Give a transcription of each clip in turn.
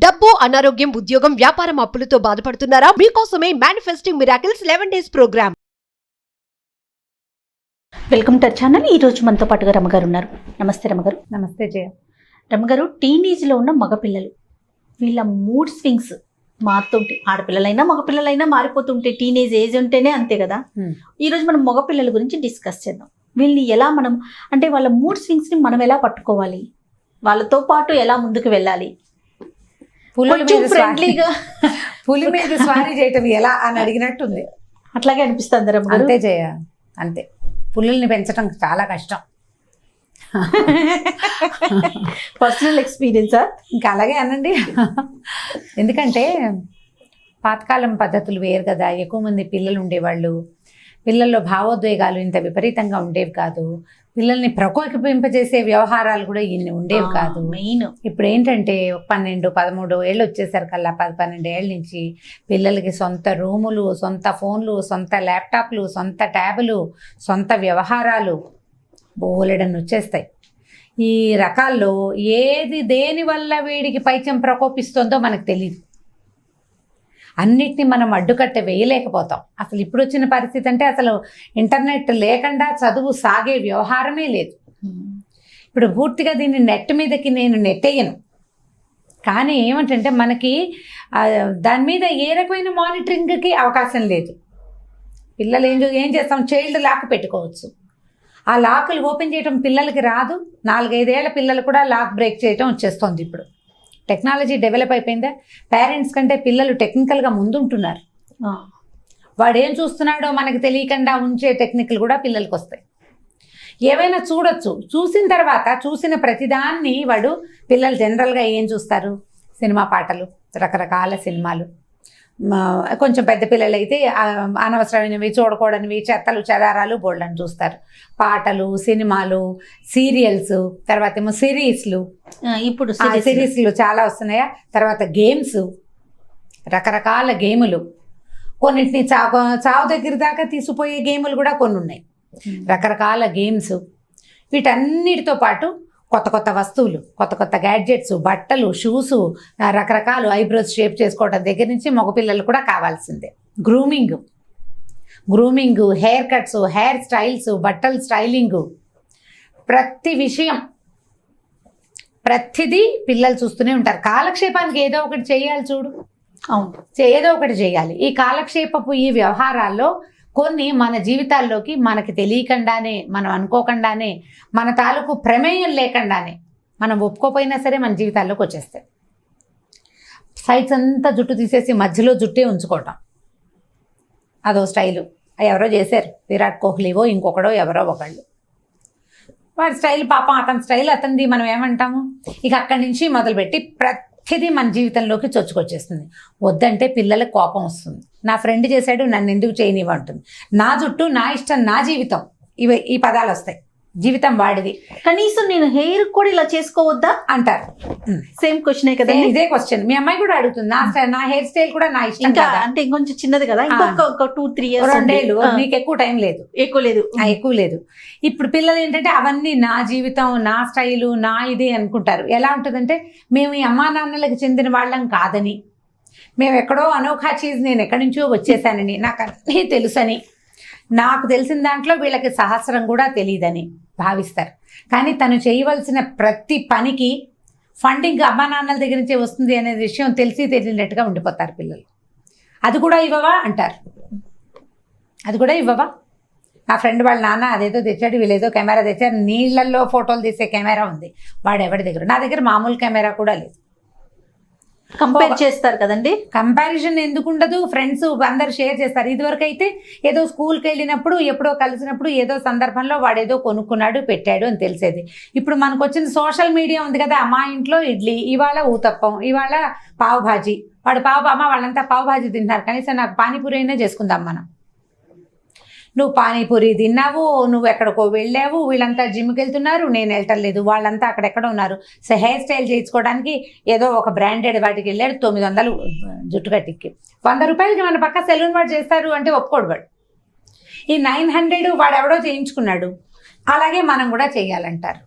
డబ్బు, అనారోగ్యం, ఉద్యోగం, వ్యాపారం, అప్పులతో బాధపడుతున్నారా? మీకోసమే manifesting miracles 11 days programme. Welcome to channel. ఈ రోజు మనతో పాటుగా రమగారు ఉన్నారు. నమస్తే రమగారు. నమస్తే జయ. రమగారు, టీనేజ్లో ఉన్న మగపిల్లలు, వీళ్ళ మూడ్ స్వింగ్స్ మారుతుంటే, ఆడపిల్లలైనా మగపిల్లలైనా మారిపోతుంటే, టీనేజ్ ఏజ్ ఉంటేనే అంతే కదా. ఈరోజు మనం మగపిల్లల గురించి డిస్కస్ చేద్దాం. వీళ్ళని ఎలా మనం, అంటే వాళ్ళ మూడ్ స్వింగ్స్ని మనం ఎలా పట్టుకోవాలి, వాళ్ళతో పాటు ఎలా ముందుకు వెళ్ళాలి, ఫ్రెండ్లీగా పులి మీద స్వారీ చేయటం ఎలా అని అడిగినట్టుంది. అట్లాగే అనిపిస్తుంది రమగారు. అంతే జయ, అంతే. పులుల్ని పెంచడం చాలా కష్టం. పర్సనల్ ఎక్స్పీరియన్సా? ఇంకా అలాగే అనండి. ఎందుకంటే పాతకాలం పద్ధతులు వేరు కదా. ఎక్కువ మంది పిల్లలు ఉండేవాళ్ళు. పిల్లల్లో భావోద్వేగాలు ఇంత విపరీతంగా ఉండేవి కాదు. పిల్లల్ని ప్రకోపింపజేసే వ్యవహారాలు కూడా ఇన్ని ఉండేవి కాదు. మెయిన్ ఇప్పుడు ఏంటంటే 12-13 ఏళ్ళు వచ్చేసరికల్లా 10-12 ఏళ్ళ నుంచి పిల్లలకి సొంత రూములు, సొంత ఫోన్లు, సొంత ల్యాప్టాప్లు, సొంత ట్యాబులు, సొంత వ్యవహారాలు బోలెడన్ని వచ్చేస్తాయి. ఈ రకాల్లో ఏది దేని వల్ల వీడికి పైత్యం ప్రకోపిస్తుందో మనకు తెలియదు. అన్నిటినీ మనం అడ్డుకట్ట వేయలేకపోతాం. అసలు ఇప్పుడు వచ్చిన పరిస్థితి అంటే అసలు ఇంటర్నెట్ లేకుండా చదువు సాగే వ్యవహారమే లేదు. ఇప్పుడు పూర్తిగా దీన్ని నెట్ మీదకి నేను నెట్టేయను. కానీ ఏమిటంటే మనకి దాని మీద ఏ రకమైన మానిటరింగ్కి అవకాశం లేదు. పిల్లలు ఏం చేస్తాం, చైల్డ్ లాక్ పెట్టుకోవచ్చు. ఆ లాకులు ఓపెన్ చేయడం పిల్లలకి రాదు. 4-5 ఏళ్ల పిల్లలు కూడా లాక్ బ్రేక్ చేయడం వచ్చేస్తుంది. ఇప్పుడు టెక్నాలజీ డెవలప్ అయిపోయిందా. పేరెంట్స్ కంటే పిల్లలు టెక్నికల్గా ముందుంటున్నారు. వాడు ఏం చూస్తున్నాడో మనకు తెలియకుండా ఉంచే టెక్నిక్లు కూడా పిల్లలకి వస్తాయి. ఏవైనా చూడొచ్చు. చూసిన తర్వాత చూసిన ప్రతిదాన్ని పిల్లలు జనరల్గా ఏం చూస్తారు, సినిమా పాటలు, రకరకాల సినిమాలు. కొంచెం పెద్ద పిల్లలు అయితే అనవసరమైనవి, చూడకూడనివి, చెత్తలు చెదారాలు బోల్డని చూస్తారు. పాటలు, సినిమాలు, సీరియల్స్, తర్వాత ఏమో సిరీస్లు. ఇప్పుడు సిరీస్లు చాలా వస్తున్నాయా. తర్వాత గేమ్స్, రకరకాల గేములు. కొన్నింటిని చావు దగ్గర దాకా తీసుకుపోయే గేములు కూడా కొన్ని ఉన్నాయి. రకరకాల గేమ్స్. వీటన్నిటితో పాటు కొత్త కొత్త వస్తువులు, కొత్త కొత్త గ్యాడ్జెట్స్, బట్టలు, షూసు, రకరకాలు, ఐబ్రోస్ షేప్ చేసుకోవడం దగ్గర నుంచి మగపిల్లలు కూడా కావాల్సిందే. Grooming, hair cuts, hair styles, బట్టల స్టైలింగు, ప్రతి విషయం, ప్రతిదీ పిల్లలు చూస్తూనే ఉంటారు. కాలక్షేపానికి ఏదో ఒకటి చేయాలి. చూడు, అవును, ఏదో ఒకటి చేయాలి. ఈ కాలక్షేపపు ఈ వ్యవహారాల్లో కొన్ని మన జీవితాల్లోకి మనకి తెలియకుండానే, మనం అనుకోకుండానే, మన తాలూకు ప్రమేయం లేకుండానే, మనం ఒప్పుకోపోయినా సరే మన జీవితాల్లోకి వచ్చేస్తాయి. సైడ్స్ అంతా జుట్టు తీసేసి మధ్యలో జుట్టే ఉంచుకోవటం, అదో స్టైలు. ఎవరో చేశారు, విరాట్ కోహ్లీవో ఇంకొకడో ఎవరో ఒకళ్ళు. వాడి స్టైల్ పాపం, అతని స్టైల్ అతనిది. మనం ఏమంటాము, ఇక అక్కడి నుంచి మొదలుపెట్టి ప్రతిదీ మన జీవితంలోకి చొచ్చుకొచ్చేస్తుంది. వద్దంటే పిల్లలకు కోపం వస్తుంది. నా ఫ్రెండ్ చేశాడు, నన్ను ఎందుకు చేయనివ్వంటుంది. నా జుట్టు, నా ఇష్టం, నా జీవితం, ఈ పదాలు వస్తాయి. జీవితం వాడిది. కనీసం నేను హెయిర్ కూడా ఇలా చేసుకోవద్దా అంటారు. సేమ్ క్వశ్చనే కదా. ఇదే క్వశ్చన్ మీ అమ్మాయి కూడా అడుగుతుంది. నా హెయిర్ స్టైల్ కూడా నా ఇష్టం కదా. అంటే ఇంకొంచెం చిన్నది కదా, ఇంకొక 2-3 years, 2 ఏళ్ళు. నీకు ఎక్కువ టైం లేదు. ఎక్కువ లేదు. ఇప్పుడు పిల్లలు ఏంటంటే అవన్నీ నా జీవితం, నా స్టైలు, నా ఇదే అనుకుంటారు. ఎలా ఉంటుందంటే, మేము ఈ అమ్మా నాన్నలకు చెందిన వాళ్ళం కాదని, మేము ఎక్కడో అనోఖా చీజ్, నేను ఎక్కడి నుంచో వచ్చేసానని, నాకు అన్నీ తెలుసని, నాకు తెలిసిన దాంట్లో వీళ్ళకి సహస్రం కూడా తెలియదని భావిస్తారు. కానీ తను చేయవలసిన ప్రతి పనికి ఫండింగ్ అమ్మా నాన్నల దగ్గర నుంచే వస్తుంది అనే విషయం తెలియనట్టుగా ఉండిపోతారు పిల్లలు. అది కూడా ఇవ్వవా అంటారు. అది కూడా ఇవ్వవా. నా ఫ్రెండ్ వాళ్ళ నాన్న అదేదో తెచ్చాడు, వీళ్ళేదో కెమెరా తెచ్చారు, నీళ్ళల్లో ఫోటోలు తీసే కెమెరా ఉంది. వాడు ఎవరి దగ్గర, నా దగ్గర మామూలు కెమెరా కూడా లేదు. కంపేర్ చేస్తారు కదండి. కంపారిజన్ ఎందుకు ఉండదు, ఫ్రెండ్స్ అందరు షేర్ చేస్తారు. ఇదివరకు అయితే ఏదో స్కూల్కి వెళ్ళినప్పుడు, ఎప్పుడో కలిసినప్పుడు, ఏదో సందర్భంలో వాడు ఏదో కొనుక్కున్నాడు, పెట్టాడు అని తెలిసేది. ఇప్పుడు మనకు వచ్చిన సోషల్ మీడియా ఉంది కదా. మా ఇంట్లో ఇడ్లీ, ఇవాళ ఊతప్పం, ఇవాళ పావు భాజీ, వాడు అమ్మ వాళ్ళంతా పావు భాజీ తింటున్నారు, కనీసం నాకు పానీపూరి అయినా చేసుకుందాం మనం. నువ్వు పానీపూరి తిన్నావు, నువ్వు ఎక్కడికో వెళ్ళావు, వీళ్ళంతా జిమ్కి వెళ్తున్నారు, నేను వెళ్ళటం లేదు, వాళ్ళంతా అక్కడెక్కడ ఉన్నారు. సో హెయిర్ స్టైల్ చేయించుకోవడానికి ఏదో ఒక బ్రాండెడ్ వాటికి వెళ్ళాడు, 900 జుట్టు కట్టికి. 100 రూపాయలకి మన పక్క సెలూన్ వాడు చేస్తారు అంటే ఒప్పుకోడు వాడు. ఈ 900 వాడు ఎవడో చేయించుకున్నాడు, అలాగే మనం కూడా చేయాలంటారు.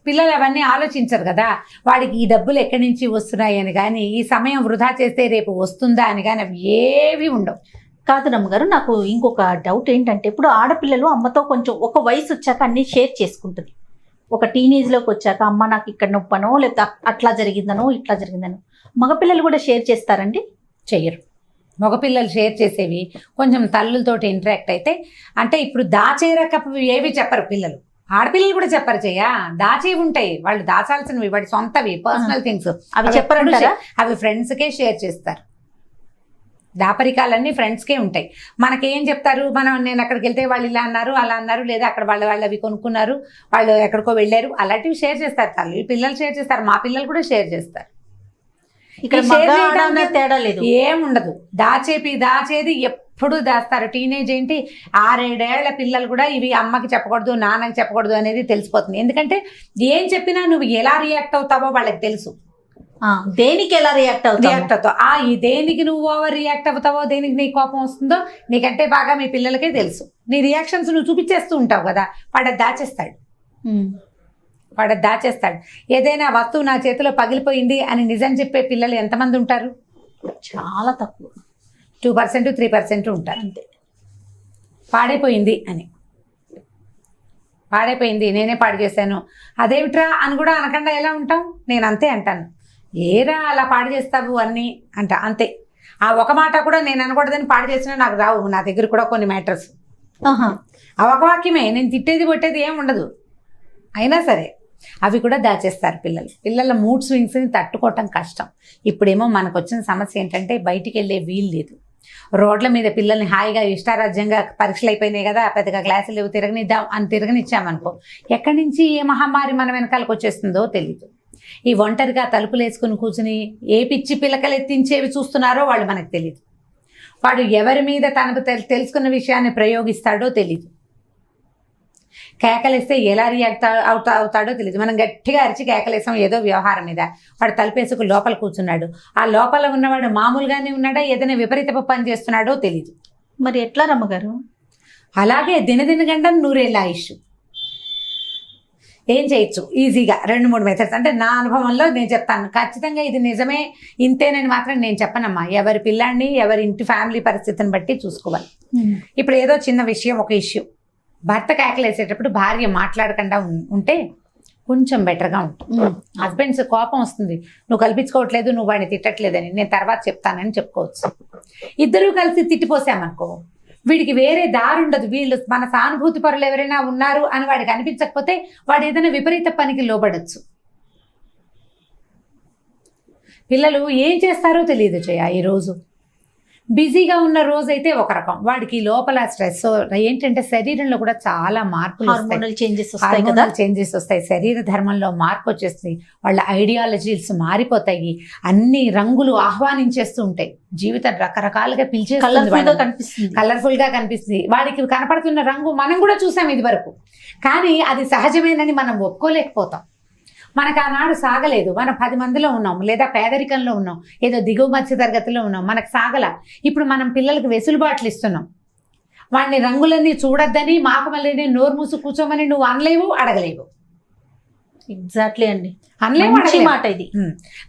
పిల్లలు అవన్నీ ఆలోచించరు కదా, వాడికి ఈ డబ్బులు ఎక్కడి నుంచి వస్తున్నాయి అని కానీ, ఈ సమయం వృధా చేస్తే రేపు వస్తుందా అని కానీ అవి ఏవి ఉండవు. కాదు రమ్మగారు, నాకు ఇంకొక డౌట్ ఏంటంటే, ఇప్పుడు ఆడపిల్లలు అమ్మతో కొంచెం ఒక వయసు వచ్చాక అన్ని షేర్ చేసుకుంటుంది. ఒక టీనేజ్లోకి వచ్చాక అమ్మ నాకు ఇక్కడ నొప్పనో లేకపోతే అట్లా జరిగిందనో ఇట్లా జరిగిందనో, మగపిల్లలు కూడా షేర్ చేస్తారండి? చెయ్యరు. మగపిల్లలు షేర్ చేసేవి కొంచెం తల్లులతోటి ఇంటరాక్ట్ అయితే, అంటే ఇప్పుడు దాచేరకపు ఏవి చెప్పరు పిల్లలు. ఆడపిల్లలు కూడా చెప్పరు చెయ్య, దాచేవి ఉంటాయి, వాళ్ళు దాచాల్సినవి వాడి సొంతవి పర్సనల్ థింగ్స్ అవి చెప్పరంటారా? అవి ఫ్రెండ్స్కే షేర్ చేస్తారు. దాపరికాలన్నీ ఫ్రెండ్స్కే ఉంటాయి. మనకేం చెప్తారు, నేను అక్కడికి వెళ్తే వాళ్ళు ఇలా అన్నారు అలా అన్నారు, లేదా అక్కడ వాళ్ళు అవి కొనుక్కున్నారు, వాళ్ళు ఎక్కడికో వెళ్ళారు, అలాంటివి షేర్ చేస్తారు. తల్లి పిల్లలు షేర్ చేస్తారు, మా పిల్లలు కూడా షేర్ చేస్తారు. ఇక్కడ తేడా లేదు, ఏముండదు. దాచేది ఎప్పుడు దాస్తారు. టీనేజ్ ఏంటి, 6-7 ఏళ్ల పిల్లలు కూడా ఇవి అమ్మకి చెప్పకూడదు నాన్నకి చెప్పకూడదు అనేది తెలిసిపోతుంది. ఎందుకంటే ఏం చెప్పినా నువ్వు ఎలా రియాక్ట్ అవుతావో వాళ్ళకి తెలుసు. దేనికి ఎలా రియాక్ట్ అవుతావు, ఈ దేనికి నువ్వు ఓవర్ రియాక్ట్ అవుతావో, దేనికి నీ కోపం వస్తుందో నీకంటే బాగా మీ పిల్లలకే తెలుసు. నీ రియాక్షన్స్ నువ్వు చూపించేస్తూ ఉంటావు కదా, వాడు దాచేస్తాడు. ఏదైనా వస్తువు నా చేతిలో పగిలిపోయింది అని నిజం చెప్పే పిల్లలు ఎంతమంది ఉంటారు? చాలా తక్కువ, 2% 3% ఉంటారు అంతే. పాడైపోయింది నేనే పాడు చేశాను, అదేమిట్రా అని కూడా అనకుండా ఎలా ఉంటాం? నేను అంతే అంటాను. ఏరా అలా పాడు చేస్తావు అన్నీ అంతే. ఆ ఒక మాట కూడా నేను అనకూడదని పాడు చేసినా నాకు రావు. నా దగ్గర కూడా కొన్ని మ్యాటర్స్ ఆ ఒక వాక్యమే, నేను తిట్టేది కొట్టేది ఏం ఉండదు. అయినా సరే అవి కూడా దాచేస్తారు పిల్లల మూడ్ స్వింగ్స్ని తట్టుకోవటం కష్టం. ఇప్పుడేమో మనకు వచ్చిన సమస్య ఏంటంటే బయటికి వెళ్ళే వీలు లేదు. రోడ్ల మీద పిల్లల్ని హాయిగా ఇష్టారాజ్యంగా పరీక్షలు అయిపోయినాయి కదా, పెద్దగా క్లాసులు లేవు, తిరగనిచ్చామనుకో, ఎక్కడి నుంచి ఏ మహమ్మారి మన వెనకాలకు వచ్చేస్తుందో తెలీదు. ఈ ఒంటరిగా తలుపులు వేసుకుని కూర్చుని ఏ పిచ్చి పిల్లకలు ఎత్తించేవి చూస్తున్నారో వాళ్ళు మనకు తెలియదు. వాడు ఎవరి మీద తనకు తెలుసుకున్న విషయాన్ని ప్రయోగిస్తాడో తెలీదు. కేకలేస్తే ఎలా రియాక్ట్ అవుతాడో తెలియదు. మనం గట్టిగా అరిచి కేకలేసాం ఏదో వ్యవహారం మీద, వాడు తలుపేసుకు లోపల కూర్చున్నాడు. ఆ లోపల ఉన్నవాడు మామూలుగానే ఉన్నాడా, ఏదైనా విపరీతపు పని చేస్తున్నాడో తెలీదు. మరి ఎట్లా రమ్మగారు? అలాగే దినదినగండం నూరేళ్ళ ఆయుష్. ఏం చేయొచ్చు ఈజీగా 2-3 మెథడ్స్. అంటే నా అనుభవంలో నేను చెప్తాను, ఖచ్చితంగా ఇది నిజమే ఇంతేనని మాత్రం నేను చెప్పనమ్మా. ఎవరి పిల్లాన్ని ఎవరి ఇంటి ఫ్యామిలీ పరిస్థితిని బట్టి చూసుకోవాలి. ఇప్పుడు ఏదో చిన్న విషయం, ఒక ఇష్యూ, భర్త కేకలేసేటప్పుడు భార్య మాట్లాడకుండా ఉంటే కొంచెం బెటర్గా ఉంటుంది. హస్బెండ్స్ కోపం వస్తుంది, నువ్వు కల్పించుకోవట్లేదు, నువ్వు వాడిని తిట్టట్లేదని, నేను తర్వాత చెప్తానని చెప్పుకోవచ్చు. ఇద్దరూ కలిసి తిట్టిపోసామనుకో, వీడికి వేరే దారి ఉండదు. వీళ్ళు మన సానుభూతి పరులు ఎవరైనా ఉన్నారు అని వాడికి అనిపించకపోతే వాడు ఏదైనా విపరీత పనికి లోబడచ్చు. పిల్లలు ఏం చేస్తారో తెలియదు చేయ. ఈరోజు బిజీగా ఉన్న రోజైతే ఒక రకం, వాడికి లోపల స్ట్రెస్ ఏంటంటే శరీరంలో కూడా చాలా మార్పులు చేంజెస్ వస్తాయి. శరీర ధర్మంలో మార్పు వచ్చేస్తుంది. వాళ్ళ ఐడియాలజీస్ మారిపోతాయి. అన్ని రంగులు ఆహ్వానించేస్తూ ఉంటాయి. జీవితం రకరకాలుగా కలర్ఫుల్ గా కనిపిస్తుంది. వాడికి కనపడుతున్న రంగు మనం కూడా చూసాం ఇది వరకు, కానీ అది సహజమేనని మనం ఒప్పుకోలేకపోతాం. మనకు ఆనాడు సాగలేదు, మనం 10 మందిలో ఉన్నాం, లేదా పేదరికంలో ఉన్నాం, ఏదో దిగువ మధ్య తరగతిలో ఉన్నాం, మనకు సాగల. ఇప్పుడు మనం పిల్లలకు వెసులుబాట్లు ఇస్తున్నాం. వాడిని రంగులన్నీ చూడొద్దని, మాకమల్లిని నోరు మూసు కూర్చోమని నువ్వు అనలేవు, అడగలేవు. ఎగ్జాక్ట్లీ అండి, అనలేము మాట ఇది.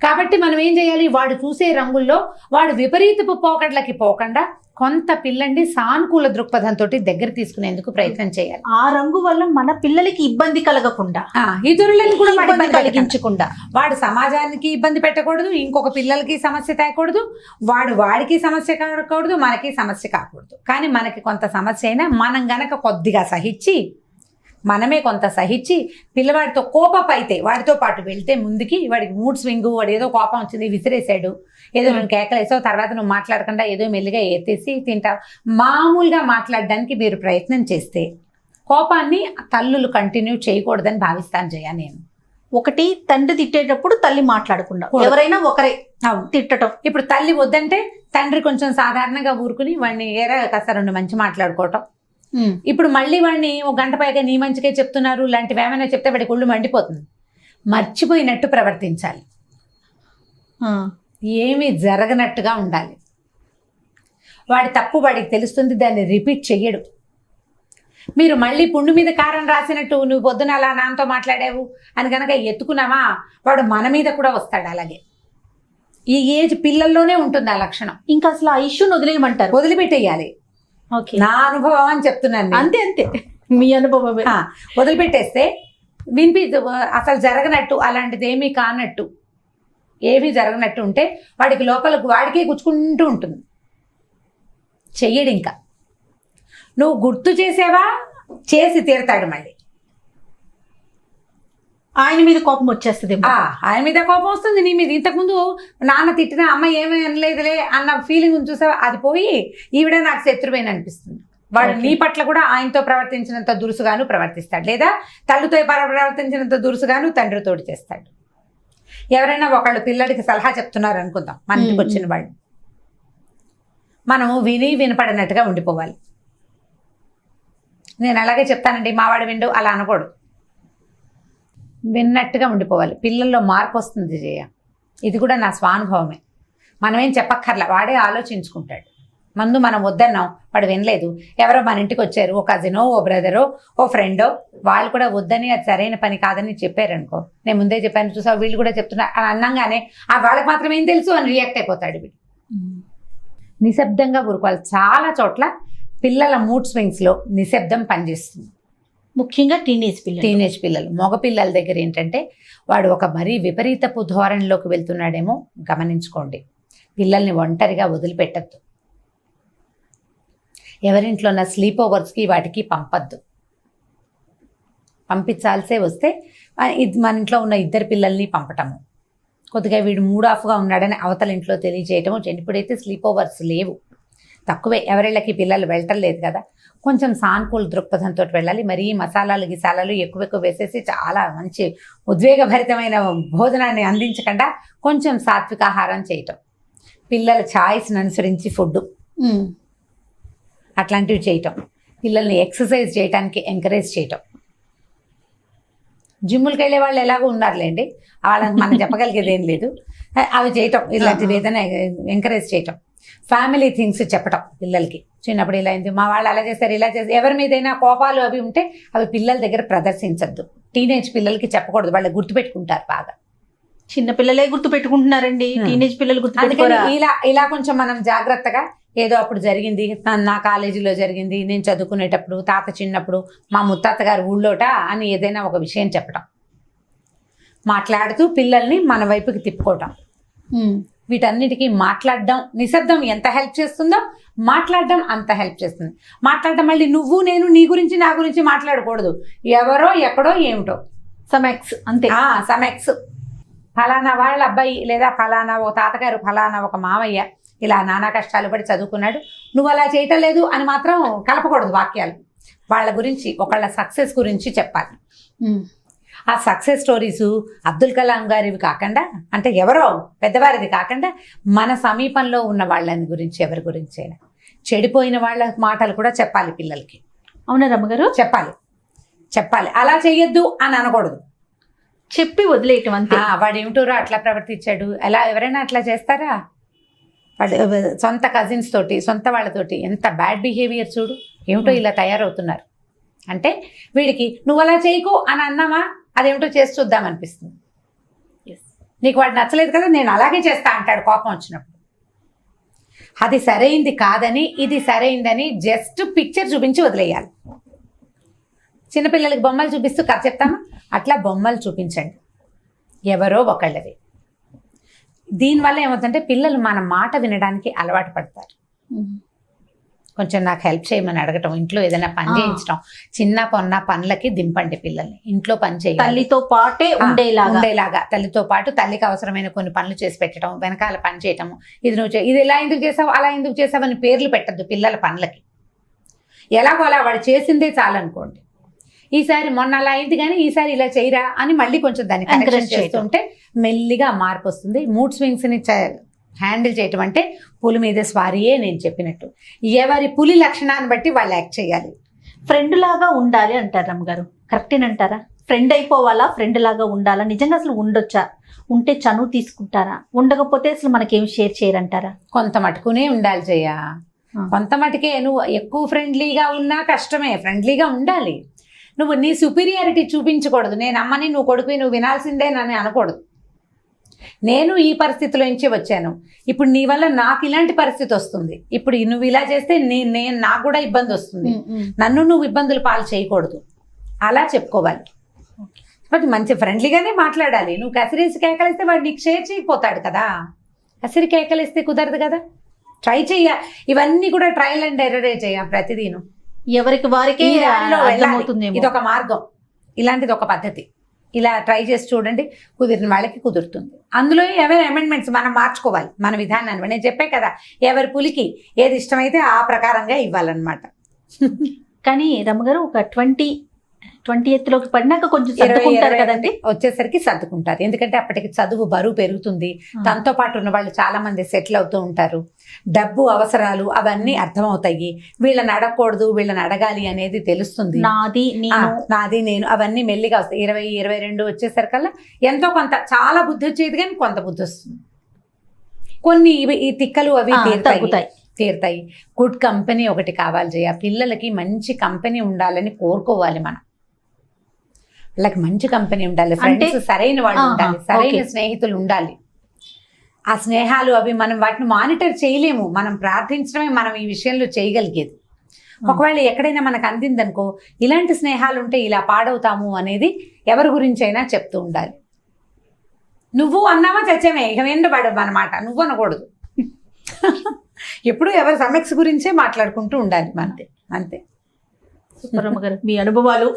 కాబట్టి మనం ఏం చేయాలి, వాడు చూసే రంగుల్లో వాడు విపరీతపు పోకడ్లకి పోకుండా కొంత పిల్లండి సానుకూల దృక్పథంతో దగ్గర తీసుకునేందుకు ప్రయత్నం చేయాలి. ఆ రంగు వల్ల మన పిల్లలకి ఇబ్బంది కలగకుండా, ఇతరులను కూడా ఇబ్బంది కలిగించకుండా, వాడు సమాజానికి ఇబ్బంది పెట్టకూడదు, ఇంకొక పిల్లలకి సమస్య తేకూడదు, వాడికి సమస్య కాకూడదు, మనకి సమస్య కాకూడదు. కానీ మనకి కొంత సమస్య అయినా మనం గనక కొద్దిగా సహించి, మనమే కొంత సహించి పిల్లవాడితో కోపం అయితే వాడితో పాటు వెళ్తే ముందుకి, వాడికి మూడ్ స్వింగ్, వాడు ఏదో కోపం వచ్చింది విసిరేసాడు, ఏదో నువ్వు కేకలేసావు, తర్వాత నువ్వు మాట్లాడకుండా ఏదో మెల్లిగా ఎత్తేసి తింటావు, మామూలుగా మాట్లాడడానికి మీరు ప్రయత్నం చేస్తే కోపాన్ని తల్లులు కంటిన్యూ చేయకూడదని భావిస్తాను జయ. నేను ఒకటి, తండ్రి తిట్టేటప్పుడు తల్లి మాట్లాడకుండా, ఎవరైనా ఒకరే తిట్టడం. ఇప్పుడు తల్లి వద్దంటే తండ్రి కొంచెం సాధారణంగా ఊరుకుని వాడిని కాస్త 2 మంచి మాట్లాడుకోవటం. ఇప్పుడు మళ్ళీ వాడిని 1 గంట పైగా నీ మంచిగా చెప్తున్నారు లాంటివి ఏమైనా చెప్తే వాడికి ఒళ్ళు మండిపోతుంది. మర్చిపోయినట్టు ప్రవర్తించాలి, ఏమీ జరగనట్టుగా ఉండాలి. వాడి తప్పు వాడికి తెలుస్తుంది, దాన్ని రిపీట్ చెయ్యడు. మీరు మళ్ళీ పుండు మీద కారం రాసినట్టు నువ్వు పొద్దున అలా నాన్నతో మాట్లాడావు అని కనుక ఎత్తుకున్నావా, వాడు మన మీద కూడా వస్తాడు. అలాగే ఈ ఏజ్ పిల్లల్లోనే ఉంటుంది ఆ లక్షణం. ఇంకా అసలు ఆ ఇష్యూని వదిలేయమంటారు, వదిలిపెట్టేయాలి. ఓకే, నా అనుభవం అని చెప్తున్నాను నేను. అంతే అంతే, మీ అనుభవమే. వదిలిపెట్టేస్తే అసలు జరగనట్టు, అలాంటిది ఏమీ కానట్టు, ఏమీ జరగనట్టు ఉంటే వాడికి లోపల వాడికే గుచ్చుకుంటూ ఉంటుంది. చెయ్యడు. ఇంకా నువ్వు గుర్తు చేసేవా, చేసి తీరుతాడు. మళ్ళీ ఆయన మీద కోపం వచ్చేస్తుంది. ఆయన మీద కోపం వస్తుంది, నీ మీద. ఇంతకుముందు నాన్న తిట్టినా అమ్మ ఏమీ అనలేదులే అన్న ఫీలింగ్ చూసావా, అది పోయి ఈవిడ నాకు శత్రువేని అనిపిస్తుంది. వాడు నీ పట్ల కూడా ఆయనతో ప్రవర్తించినంత దురుసుగాను ప్రవర్తిస్తాడు, లేదా తల్లితో ప్రవర్తించినంత దురుసుగాను తండ్రితోటి చేస్తాడు. ఎవరైనా ఒకళ్ళు పిల్లడికి సలహా చెప్తున్నారు అనుకుందాం, మన ఇంటికి వచ్చిన వాళ్ళు, మనము విని వినపడినట్టుగా ఉండిపోవాలి. నేను అలాగే చెప్తానండి, మావాడు విండు అలా అనకూడదు, విన్నట్టుగా ఉండిపోవాలి. పిల్లల్లో మార్పు వస్తుంది జయ, ఇది కూడా నా స్వానుభవమే. మనమేం చెప్పక్కర్లా, వాడే ఆలోచించుకుంటాడు. ముందు మనం వద్దన్నాం, వాడు వినలేదు. ఎవరో మన ఇంటికి వచ్చారు, ఓ కజినో, ఓ బ్రదరో, ఓ ఫ్రెండో, వాళ్ళు కూడా వద్దని, అది సరైన పని కాదని చెప్పారనుకో, నేను ముందే చెప్పాను చూసా, వీళ్ళు కూడా చెప్తున్నా అని అన్నంగానే వాళ్ళకి మాత్రం ఏం తెలుసు అని రియాక్ట్ అయిపోతాడు వీడు. నిశ్శబ్దంగా ఊరుకోవాలి. చాలా చోట్ల పిల్లల మూడ్ స్వింగ్స్లో నిశ్శబ్దం పనిచేస్తుంది, ముఖ్యంగా టీనేజ్ పిల్లలు. మగపిల్లల దగ్గర ఏంటంటే వాడు ఒక మరీ విపరీతపు ధోరణిలోకి వెళ్తున్నాడేమో గమనించుకోండి. పిల్లల్ని ఒంటరిగా వదిలిపెట్టద్దు. ఎవరింట్లో ఉన్న స్లీప్ ఓవర్స్కి వాటికి పంపద్దు. పంపించాల్సే వస్తే మన ఇంట్లో ఉన్న ఇద్దరు పిల్లల్ని పంపటము, కొద్దిగా వీడు మూడ్ ఆఫ్గా ఉన్నాడని అవతల ఇంట్లో తెలియజేయటము. ఇప్పుడైతే స్లీప్ ఓవర్స్ లేవు, తక్కువే. ఎవరిళ్ళకి పిల్లలు వెళ్ళటం లేదు కదా, కొంచెం సానుకూల దృక్పథంతో వెళ్ళాలి. మరీ మసాలాలు గిసాలాలు ఎక్కువ వేసేసి చాలా మంచి ఉద్వేగభరితమైన భోజనాన్ని అందించకుండా కొంచెం సాత్వికాహారం చేయటం, పిల్లల ఛాయిస్ని అనుసరించి ఫుడ్ అట్లాంటివి చేయటం, పిల్లల్ని ఎక్సర్సైజ్ చేయడానికి ఎంకరేజ్ చేయటం. జిమ్ములకి వెళ్ళే వాళ్ళు ఎలాగో ఉన్నారులేండి, వాళ్ళని మనం చెప్పగలిగేది ఏం లేదు. అవి చేయటం, ఇలాంటివి ఏదైనా ఎంకరేజ్ చేయటం. ఫ్యామిలీ థింగ్స్ చెప్పటం పిల్లలకి. చిన్నప్పుడు ఇలా అయింది, మా వాళ్ళు అలా చేస్తారు, ఇలా చేస్తారు. ఎవరి మీదైనా కోపాలు అవి ఉంటే అవి పిల్లల దగ్గర ప్రదర్శించద్దు. టీనేజ్ పిల్లలకి చెప్పకూడదు, వాళ్ళు గుర్తుపెట్టుకుంటారు బాగా. చిన్న పిల్లలే గుర్తు పెట్టుకుంటున్నారండి, టీనేజ్ పిల్లలు గుర్తుపెట్టుకోరా. ఇలా కొంచెం మనం జాగ్రత్తగా, ఏదో అప్పుడు జరిగింది, నా కాలేజీలో జరిగింది, నేను చదువుకునేటప్పుడు, తాత చిన్నప్పుడు, మా ముత్తాత గారు ఊళ్ళోట అని ఏదైనా ఒక విషయం చెప్పటం, మాట్లాడుతూ పిల్లల్ని మన వైపుకి తిప్పుకోవటం. వీటన్నిటికీ మాట్లాడడం, నిశ్శబ్దం ఎంత హెల్ప్ చేస్తుందో మాట్లాడడం అంత హెల్ప్ చేస్తుంది. మాట్లాడడం మళ్ళీ నువ్వు నేను నీ గురించి నా గురించి మాట్లాడకూడదు, ఎవరో ఎక్కడో ఏమిటో సమెక్స్ అంతే. సమెక్స్ ఫలానా వాళ్ళ అబ్బాయి, లేదా ఫలానా ఒక తాతగారు, ఫలానా ఒక మావయ్య ఇలా నానా కష్టాలు పడి చదువుకున్నాడు, నువ్వు అలా చేయటం లేదు అని మాత్రం కలపకూడదు వాక్యాలు. వాళ్ళ గురించి, ఒకళ్ళ సక్సెస్ గురించి చెప్పాలి. ఆ సక్సెస్ స్టోరీసు అబ్దుల్ కలాం గారివి కాకుండా, అంటే ఎవరో పెద్దవారిది కాకుండా, మన సమీపంలో ఉన్న వాళ్ళని గురించి, ఎవరి గురించి అయినా. చెడిపోయిన వాళ్ళ మాటలు కూడా చెప్పాలి పిల్లలకి. అవునా రమ్మగారు? చెప్పాలి. అలా చెయ్యొద్దు అని అనకూడదు, చెప్పి వదిలేయటం అంతే. వాడు ఏమిటోరో అట్లా ప్రవర్తించాడు, ఎలా ఎవరైనా అట్లా చేస్తారా? వాడు సొంత కజిన్స్ తోటి, సొంత వాళ్ళతోటి ఎంత బ్యాడ్ బిహేవియర్ చూడు, ఏమిటో ఇలా తయారవుతున్నారు. అంటే వీడికి నువ్వు అలా చేయకు అని అన్నామా, అదేమిటో చేసి చూద్దామనిపిస్తుంది. నీకు వాడు నచ్చలేదు కదా, నేను అలాగే చేస్తా అంటాడు కోపం వచ్చినప్పుడు. అది సరైంది కాదని, ఇది సరైందని జస్ట్ పిక్చర్ చూపించి వదిలేయాలి. చిన్నపిల్లలకి బొమ్మలు చూపిస్తూ కథ చెప్తామా, అట్లా బొమ్మలు చూపించండి, ఎవరో ఒకళ్ళది. దీనివల్ల ఏమవుతుందంటే పిల్లలు మన మాట వినడానికి అలవాటు పడతారు. కొంచెం నాకు హెల్ప్ చేయమని అడగటం, ఇంట్లో ఏదైనా పని చేయించడం, చిన్న పొన్న పనులకి దింపండి పిల్లల్ని. ఇంట్లో పని చేయాలి, తల్లితో పాటే ఉండేలాగా. తల్లితో పాటు తల్లికి అవసరమైన కొన్ని పనులు చేసి పెట్టడం, వెనకాల పని చేయటం. ఇది నువ్వు ఇది ఇలా ఎందుకు చేసావు, అలా ఎందుకు చేసావు అని పేర్లు పెట్టద్దు పిల్లల పనులకి. ఎలాగో అలా వాడు చేసిందే చాలనుకోండి. ఈసారి మొన్న అలా అయింది కానీ ఈసారి ఇలా చేయరా అని మళ్ళీ కొంచెం దాన్ని కరెక్షన్ చేస్తుంటే మెల్లిగా మార్పు వస్తుంది. మూడ్ స్వింగ్స్ని హ్యాండిల్ చేయటం అంటే పులి మీద స్వారీయే. నేను చెప్పినట్టు ఎవరి పులి లక్షణాన్ని బట్టి వాళ్ళు యాక్ట్ చేయాలి. ఫ్రెండ్ లాగా ఉండాలి అంటారు రమ్మగారు, కరెక్టేనంటారా? ఫ్రెండ్ అయిపోవాలా, ఫ్రెండ్ లాగా ఉండాలా? నిజంగా అసలు ఉండొచ్చా? ఉంటే చనువు తీసుకుంటారా? ఉండకపోతే అసలు మనకేం షేర్ చేయరంటారా? కొంత మటుకునే ఉండాలి చెయ్య. కొంత మటుకే నువ్వు ఎక్కువ ఫ్రెండ్లీగా ఉన్నా కష్టమే, ఫ్రెండ్లీగా ఉండాలి. నువ్వు నీ సుపీరియారిటీ చూపించకూడదు. నేను అమ్మని, నువ్వు కొడుకుని, నువ్వు వినాల్సిందే నన్ను అనకూడదు. నేను ఈ పరిస్థితిలో నుంచి వచ్చాను, ఇప్పుడు నీ వల్ల నాకు ఇలాంటి పరిస్థితి వస్తుంది, ఇప్పుడు నువ్వు ఇలా చేస్తే నేను నాకు కూడా ఇబ్బంది వస్తుంది, నన్ను నువ్వు ఇబ్బందులు పాలు చేయకూడదు, అలా చెప్పుకోవాలి. బట్ మంచి ఫ్రెండ్లీగానే మాట్లాడాలి. నువ్వు కసిరేసి కేకలిస్తే వాడు నీకు షేర్ చేయకపోతాడు కదా. కసిరి కేకలిస్తే కుదరదు కదా. ట్రై చెయ్య, ఇవన్నీ కూడా ట్రయల్ అండ్ ఎర్రర్ చేయ ప్రతిదీను. ఎవరికి వారికే అర్థమవుతుంది. ఇది ఒక మార్గం, ఇలాంటిది ఒక పద్ధతి. ఇలా ట్రై చేసి చూడండి, కుదిరిన వాళ్ళకి కుదురుతుంది. అందులో ఎవరి అమెండ్మెంట్స్ మనం మార్చుకోవాలి, మన విధానాన్ని. నేను చెప్పే కదా, ఎవరి పులికి ఏది ఇష్టమైతే ఆ ప్రకారంగా ఇవ్వాలన్నమాట. కానీ రమ్మగారు ఒక 20th పడినాక కొంచెం సర్దుకుంటారు కదండి, వచ్చేసరికి సర్దుకుంటారు. ఎందుకంటే అప్పటికి చదువు బరువు పెరుగుతుంది, తనతో పాటు ఉన్న వాళ్ళు చాలా మంది సెటిల్ అవుతూ ఉంటారు, డబ్బు అవసరాలు అవన్నీ అర్థమవుతాయి. వీళ్ళని అడగకూడదు, వీళ్ళని అడగాలి అనేది తెలుస్తుంది. నాది నేను అవన్నీ మెల్లిగా వస్తాయి. 20-22 వచ్చేసరికల్లా ఎంతో కొంత, చాలా బుద్ధి వచ్చేది కానీ కొంత బుద్ధి వస్తుంది. కొన్ని ఈ తిక్కలు అవి తీరుతాయి. గుడ్ కంపెనీ ఒకటి కావాలి జయ. పిల్లలకి మంచి కంపెనీ ఉండాలని కోరుకోవాలి మనం. వాళ్ళకి మంచి కంపెనీ ఉండాలి, ఫ్రెండ్స్ సరైన వాళ్ళు ఉండాలి, సరైన స్నేహితులు ఉండాలి. ఆ స్నేహాలు అవి మనం వాటిని మానిటర్ చేయలేము, మనం ప్రార్థించడమే మనం ఈ విషయంలో చేయగలిగేది. ఒకవేళ ఎక్కడైనా మనకు అందిందనుకో, ఇలాంటి స్నేహాలు ఉంటే ఇలా పాడవుతాము అనేది ఎవరి గురించి అయినా చెప్తూ ఉండాలి. నువ్వు అన్నావా చచ్చామే, ఇక వెంట పడవు అన్నమాట, నువ్వు అనకూడదు. ఎప్పుడు ఎవరి సమస్య గురించే మాట్లాడుకుంటూ ఉండాలి, అంతే. గారు మీ అనుభవాలు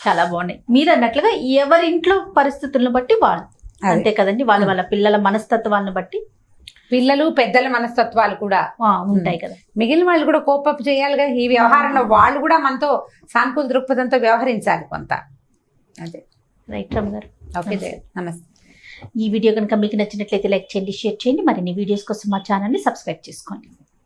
చాలా బాగున్నాయి. మీరు అన్నట్లుగా ఎవరింట్లో పరిస్థితులను బట్టి వాళ్ళు, అంతే కదండి, వాళ్ళ పిల్లల మనస్తత్వాలను బట్టి, పిల్లలు పెద్దల మనస్తత్వాలు కూడా ఉంటాయి కదా. మిగిలిన వాళ్ళు కూడా కోపప్ చేయాలిగా. ఈ వ్యవహారంలో వాళ్ళు కూడా మనతో సానుకూల దృక్పథంతో వ్యవహరించాలి కొంత. అదే రైట్ రమ్మ గారు. ఓకే, నమస్తే. ఈ వీడియో కనుక మీకు నచ్చినట్లయితే లైక్ చేయండి, షేర్ చేయండి. మరిన్ని వీడియోస్ కోసం మా ఛానల్ని సబ్స్క్రైబ్ చేసుకోండి.